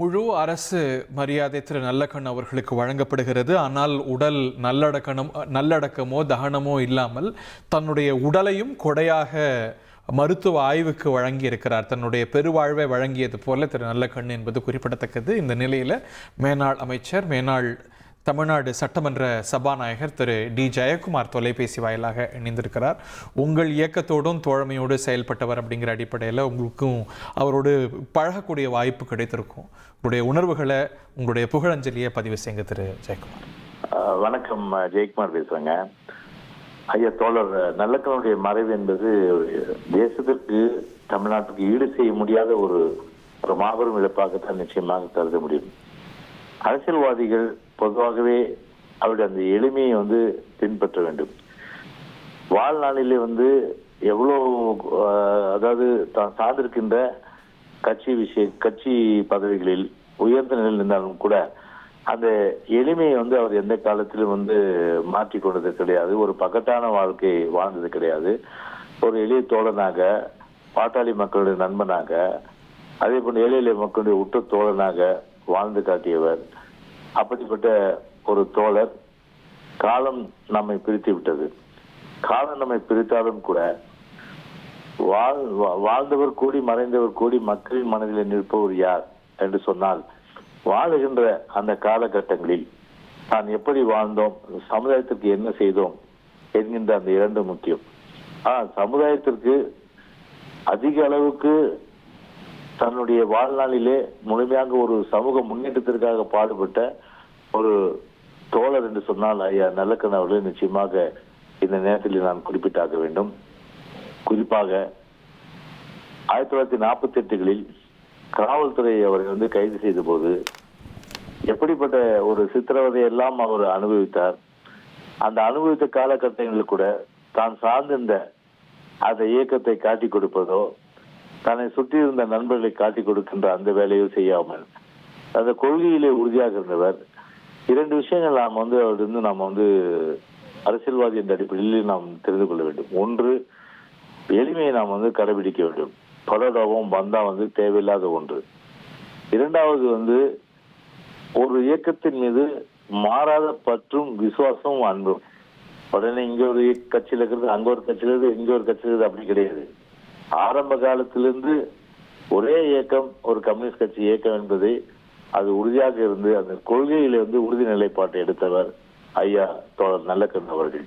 முழு அரசு மரியாதை திரு நல்லக்கண் அவர்களுக்கு வழங்கப்படுகிறது. ஆனால் உடல் நல்லடக்கமோ தகனமோ இல்லாமல் தன்னுடைய உடலையும் கொடையாக மருத்துவ ஆய்வுக்கு வழங்கி இருக்கிறார். தன்னுடைய பெருவாழ்வை வழங்கியது போல திரு நல்லக்கண் என்பது குறிப்பிடத்தக்கது. இந்த நிலையில் மேனாள் அமைச்சர் தமிழ்நாடு சட்டமன்ற சபாநாயகர் திரு டி ஜெயக்குமார் தொலைபேசி வாயிலாக இணைந்திருக்கிறார். உங்கள் இயக்கத்தோடும் தோழமையோடு செயல்பட்டவர் அப்படிங்கிற அடிப்படையில் உங்களுக்கும் அவரோடு பழகக்கூடிய வாய்ப்பு கிடைத்திருக்கும். உங்களுடைய உணர்வுகளை, உங்களுடைய புகழஞ்சலியை பதிவு செய்யுங்க திரு ஜெயக்குமார். வணக்கம், ஜெயக்குமார் பேசுறேங்க. ஐயா தோழர் நல்லக்கண்ணுடைய மறைவு என்பது தேசத்திற்கு, தமிழ்நாட்டுக்கு ஈடு செய்ய முடியாத ஒரு மாபெரும் இழப்பாகத்தான் நிச்சயமாக கருத முடியும். அரசியல்வாதிகள் பொதுவாகவே அவருடைய அந்த எளிமையை பின்பற்ற வேண்டும். வாழ்நாளிலே எவ்வளோ, அதாவது தான் சார்ந்திருக்கின்ற கட்சி பதவிகளில் உயர்ந்த நிலையில் இருந்தாலும் கூட அந்த எளிமையை அவர் எந்த காலத்திலும் மாற்றி கொண்டது கிடையாது. ஒரு பகட்டான வாழ்க்கை வாழ்ந்தது கிடையாது. ஒரு எளிய தோழனாக, பாட்டாளி மக்களுடைய நண்பனாக, அதே போன்ற ஏழை எளிய மக்களுடைய உற்ற தோழனாக வாழ்ந்து காட்டியவர். அப்படிப்பட்ட ஒரு தோழர் காலம் நம்மை பிரித்து விட்டது. காலம் நம்மை பிரித்தாலும் கூட வாழ்ந்தவர் கூடி மறைந்தவர் கூடி மக்களின் மனதில் நிற்பவர் யார் என்று சொன்னால், வாழுகின்ற அந்த காலகட்டங்களில் நான் எப்படி வாழ்ந்தோம், சமுதாயத்திற்கு என்ன செய்தோம் என்கின்ற அந்த இரண்டு முக்கியம். ஆனால் சமுதாயத்திற்கு அதிக அளவுக்கு தன்னுடைய வாழ்நாளிலே முழுமையாக ஒரு சமூக முன்னேற்றத்திற்காக பாடுபட்ட ஒரு தோழர் என்று சொன்னால் ஐயா நல்லக்கண் அவர்களை நிச்சயமாக இந்த நேரத்தில் நான் குறிப்பிட்டாக வேண்டும். குறிப்பாக 1948களில் காவல்துறை அவரை கைது செய்த போது எப்படிப்பட்ட ஒரு சித்திரவதையெல்லாம் அவர் அனுபவித்தார். அந்த அனுபவித்த காலகட்டங்களில் கூட தான் சார்ந்திருந்த அந்த இயக்கத்தை காட்டிக் கொடுப்பதோ, தன்னை சுற்றி இருந்த நண்பர்களை காட்டிக் கொடுக்கின்ற அந்த வேலையோ செய்யாமல் அந்த கொள்கையிலே உறுதியாக இருந்தவர். இரண்டு விஷயங்கள் அவரிருந்து நாம் அரசியல்வாதி என்ற அடிப்படையில் நாம் தெரிந்து கொள்ள வேண்டும். ஒன்று, எளிமையை நாம் கடைபிடிக்க வேண்டும். பலடவும் பந்தா தேவையில்லாத ஒன்று. இரண்டாவது ஒரு இயக்கத்தின் மீது மாறாத பற்றும் விசுவாசமும் அன்பும். உடனே இங்க ஒரு கட்சியில் இருக்கிறது, அங்க ஒரு கட்சியில் இருக்கு, இங்க ஒரு கட்சியில் இருக்குது, அப்படி கிடையாது. ஆரம்ப காலத்திலிருந்து ஒரே இயக்கம், ஒரு கம்யூனிஸ்ட் கட்சி இயக்கம் என்பதை அது உறுதியாக இருந்து அந்த கொள்கையில உறுதி நிலைப்பாட்டை எடுத்தவர் ஐயா தோழர் நல்லக்கண் அவர்கள்.